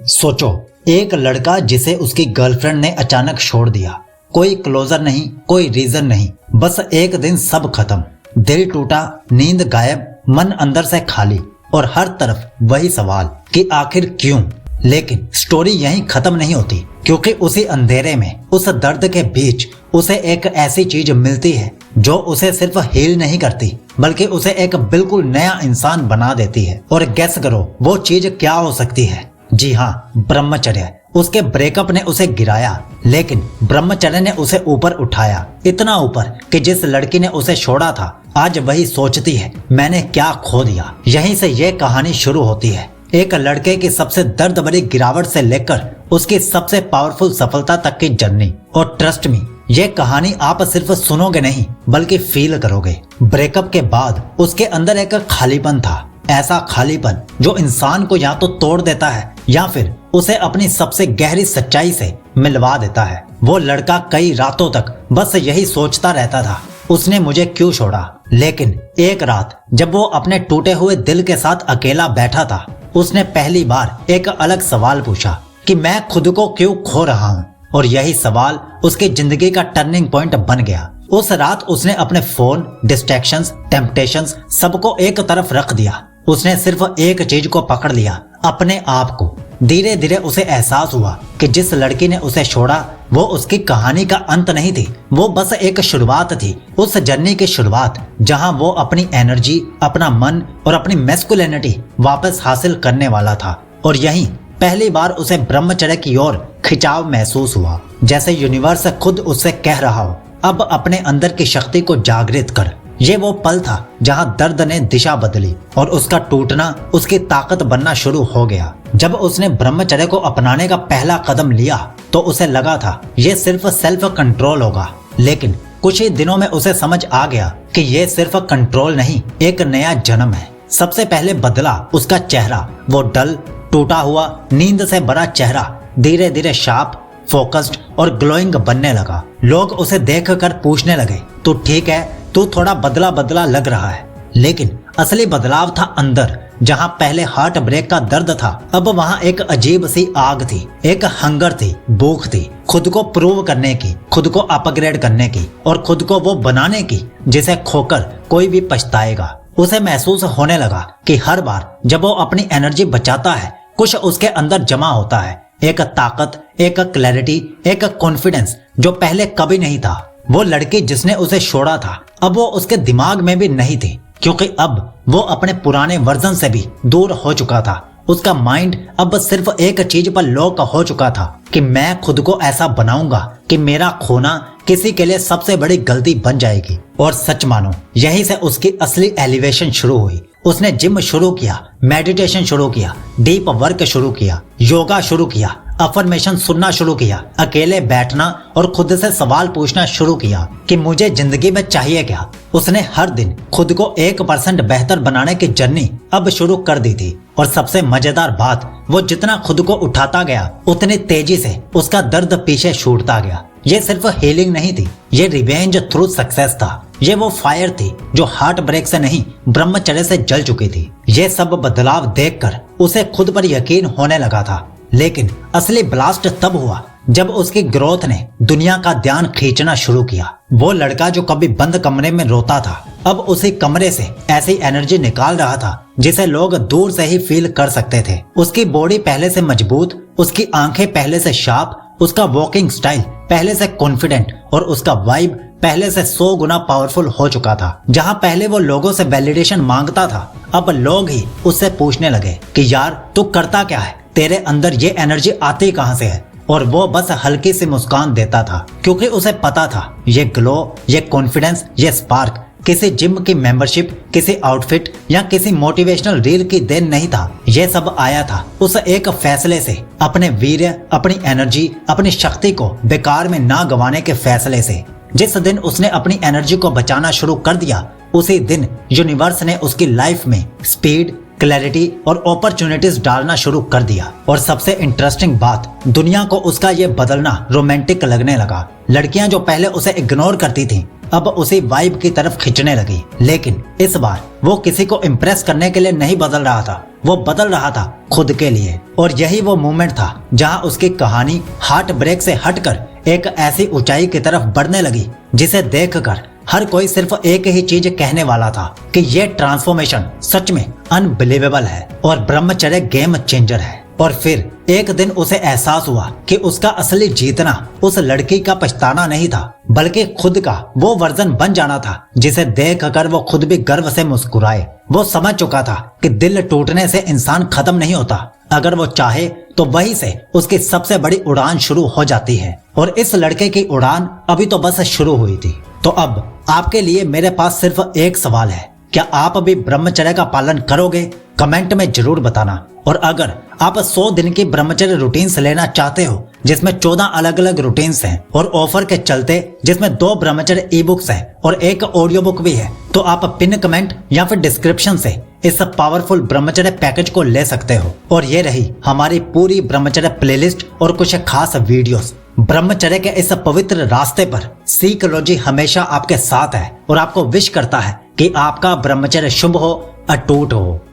सोचो, एक लड़का जिसे उसकी गर्लफ्रेंड ने अचानक छोड़ दिया। कोई क्लोजर नहीं, कोई रीजन नहीं, बस एक दिन सब खत्म। दिल टूटा, नींद गायब, मन अंदर से खाली और हर तरफ वही सवाल कि आखिर क्यों। लेकिन स्टोरी यहीं खत्म नहीं होती, क्योंकि उसी अंधेरे में, उस दर्द के बीच उसे एक ऐसी चीज मिलती है जो उसे सिर्फ हील नहीं करती, बल्कि उसे एक बिल्कुल नया इंसान बना देती है। और गेस करो वो चीज क्या हो सकती है? जी हाँ, ब्रह्मचर्य। उसके ब्रेकअप ने उसे गिराया, लेकिन ब्रह्मचर्य ने उसे ऊपर उठाया, इतना ऊपर कि जिस लड़की ने उसे छोड़ा था आज वही सोचती है मैंने क्या खो दिया। यहीं से ये कहानी शुरू होती है, एक लड़के की सबसे दर्द भरी गिरावट से लेकर उसकी सबसे पावरफुल सफलता तक की जर्नी। और ट्रस्ट मी, ये कहानी आप सिर्फ सुनोगे नहीं बल्कि फील करोगे। ब्रेकअप के बाद उसके अंदर एक खालीपन था, ऐसा खालीपन जो इंसान को या तो तोड़ देता है या फिर उसे अपनी सबसे गहरी सच्चाई से मिलवा देता है। वो लड़का कई रातों तक बस यही सोचता रहता था, उसने मुझे क्यों छोड़ा। लेकिन एक रात जब वो अपने टूटे हुए दिल के साथ अकेला बैठा था, उसने पहली बार एक अलग सवाल पूछा कि मैं खुद को क्यों खो रहा हूँ। और यही सवाल उसकी जिंदगी का टर्निंग पॉइंट बन गया। उस रात उसने अपने फोन, डिस्ट्रैक्शंस, टेम्पटेशंस सबको एक तरफ रख दिया। उसने सिर्फ एक चीज को पकड़ लिया, अपने आप को। धीरे धीरे उसे एहसास हुआ कि जिस लड़की ने उसे छोड़ा वो उसकी कहानी का अंत नहीं थी, वो बस एक शुरुआत थी। उस जर्नी की शुरुआत जहां वो अपनी एनर्जी, अपना मन और अपनी मैस्कुलिनिटी वापस हासिल करने वाला था। और यहीं पहली बार उसे ब्रह्मचर्य की ओर खिंचाव महसूस हुआ, जैसे यूनिवर्स खुद उससे कह रहा हो, अब अपने अंदर की शक्ति को जागृत कर। ये वो पल था जहां दर्द ने दिशा बदली और उसका टूटना उसकी ताकत बनना शुरू हो गया। जब उसने ब्रह्मचर्य को अपनाने का पहला कदम लिया तो उसे लगा था ये सिर्फ सेल्फ कंट्रोल होगा, लेकिन कुछ ही दिनों में उसे समझ आ गया कि ये सिर्फ कंट्रोल नहीं, एक नया जन्म है। सबसे पहले बदला उसका चेहरा। वो डल, टूटा हुआ, नींद से भरा चेहरा धीरे धीरे शार्प, फोकस्ड और ग्लोइंग बनने लगा। लोग उसे देखकर पूछने लगे, तू ठीक है, तू थोड़ा बदला बदला लग रहा है। लेकिन असली बदलाव था अंदर। जहां पहले हार्ट ब्रेक का दर्द था, अब वहां एक अजीब सी आग थी, एक हंगर थी, भूख थी, खुद को प्रूव करने की, खुद को अपग्रेड करने की और खुद को वो बनाने की जिसे खोकर कोई भी पछताएगा। उसे महसूस होने लगा कि हर बार जब वो अपनी एनर्जी बचाता है, कुछ उसके अंदर जमा होता है, एक ताकत, एक क्लैरिटी, एक कॉन्फिडेंस जो पहले कभी नहीं था। वो लड़की जिसने उसे छोड़ा था अब वो उसके दिमाग में भी नहीं थी, क्योंकि अब वो अपने पुराने वर्जन से भी दूर हो चुका था। उसका माइंड अब सिर्फ एक चीज पर लॉक हो चुका था कि मैं खुद को ऐसा बनाऊंगा कि मेरा खोना किसी के लिए सबसे बड़ी गलती बन जाएगी। और सच मानो, यहीं से उसकी असली एलिवेशन शुरू हुई। उसने जिम शुरू किया, मेडिटेशन शुरू किया, डीप वर्क शुरू किया, योगा शुरू किया, अफर्मेशन सुनना शुरू किया, अकेले बैठना और खुद से सवाल पूछना शुरू किया कि मुझे जिंदगी में चाहिए क्या। उसने हर दिन खुद को 1% बेहतर बनाने की जर्नी अब शुरू कर दी थी। और सबसे मजेदार बात, वो जितना खुद को उठाता गया उतनी तेजी से उसका दर्द पीछे छूटता गया। ये सिर्फ हीलिंग नहीं थी, ये रिवेंज थ्रू सक्सेस था। ये वो फायर थी जो हार्ट ब्रेक से नहीं, ब्रह्मचर्य से जल चुकी थी। ये सब बदलाव देखकर उसे खुद पर यकीन होने लगा था। लेकिन असली ब्लास्ट तब हुआ जब उसकी ग्रोथ ने दुनिया का ध्यान खींचना शुरू किया। वो लड़का जो कभी बंद कमरे में रोता था, अब उसी कमरे से ऐसी एनर्जी निकाल रहा था जिसे लोग दूर से ही फील कर सकते थे। उसकी बॉडी पहले से मजबूत, उसकी आंखें पहले से शार्प, उसका वॉकिंग स्टाइल पहले से कॉन्फिडेंट और उसका वाइब पहले से 100 गुना पावरफुल हो चुका था। जहां पहले वो लोगों से वैलिडेशन मांगता था, अब लोग ही उससे पूछने लगे कि यार तू करता क्या है, तेरे अंदर ये एनर्जी आती कहां से है। और वो बस हल्की सी मुस्कान देता था, क्योंकि उसे पता था ये ग्लो, ये कॉन्फिडेंस, ये स्पार्क किसी जिम की मेंबरशिप, किसी आउटफिट या किसी मोटिवेशनल रील की देन नहीं था। ये सब आया था उस एक फैसले से, अपने वीर्य, अपनी एनर्जी, अपनी शक्ति को बेकार में ना गंवाने के फैसले से। जिस दिन उसने अपनी एनर्जी को बचाना शुरू कर दिया, उसी दिन यूनिवर्स ने उसकी लाइफ में स्पीड, क्लैरिटी और अपॉर्चुनिटीज डालना शुरू कर दिया। और सबसे इंटरेस्टिंग बात, दुनिया को उसका ये बदलना रोमांटिक लगने लगा। लड़कियां जो पहले उसे इग्नोर करती थी, अब उसी वाइब की तरफ खींचने लगी। लेकिन इस बार वो किसी को इम्प्रेस करने के लिए नहीं बदल रहा था, वो बदल रहा था खुद के लिए। और यही वो मोमेंट था जहां उसकी कहानी हार्ट ब्रेक से हटकर एक ऐसी ऊंचाई की तरफ बढ़ने लगी जिसे देखकर हर कोई सिर्फ एक ही चीज कहने वाला था कि ये ट्रांसफॉर्मेशन सच में अनबिलीवेबल है और ब्रह्मचर्य गेम चेंजर है। और फिर एक दिन उसे एहसास हुआ कि उसका असली जीतना उस लड़की का पछताना नहीं था, बल्कि खुद का वो वर्जन बन जाना था जिसे देखकर वो खुद भी गर्व से मुस्कुराए। वो समझ चुका था कि दिल टूटने से इंसान खत्म नहीं होता, अगर वो चाहे तो वहीं से उसकी सबसे बड़ी उड़ान शुरू हो जाती है। और इस लड़के की उड़ान अभी तो बस शुरू हुई थी। तो अब आपके लिए मेरे पास सिर्फ एक सवाल है, क्या आप अभी ब्रह्मचर्य का पालन करोगे? कमेंट में जरूर बताना। और अगर आप 100 दिन की ब्रह्मचर्य रूटीन्स लेना चाहते हो जिसमें 14 अलग अलग रूटीन्स हैं और ऑफर के चलते जिसमें 2 ब्रह्मचर्य ई बुक्स है और एक ऑडियो बुक भी है, तो आप पिन कमेंट या फिर डिस्क्रिप्शन से इस पावरफुल ब्रह्मचर्य पैकेज को ले सकते हो। और ये रही हमारी पूरी ब्रह्मचर्य प्लेलिस्ट और कुछ खास वीडियोस। ब्रह्मचर्य के इस पवित्र रास्ते पर सीकोलॉजी हमेशा आपके साथ है और आपको विश करता है कि आपका ब्रह्मचर्य शुभ हो, अटूट हो।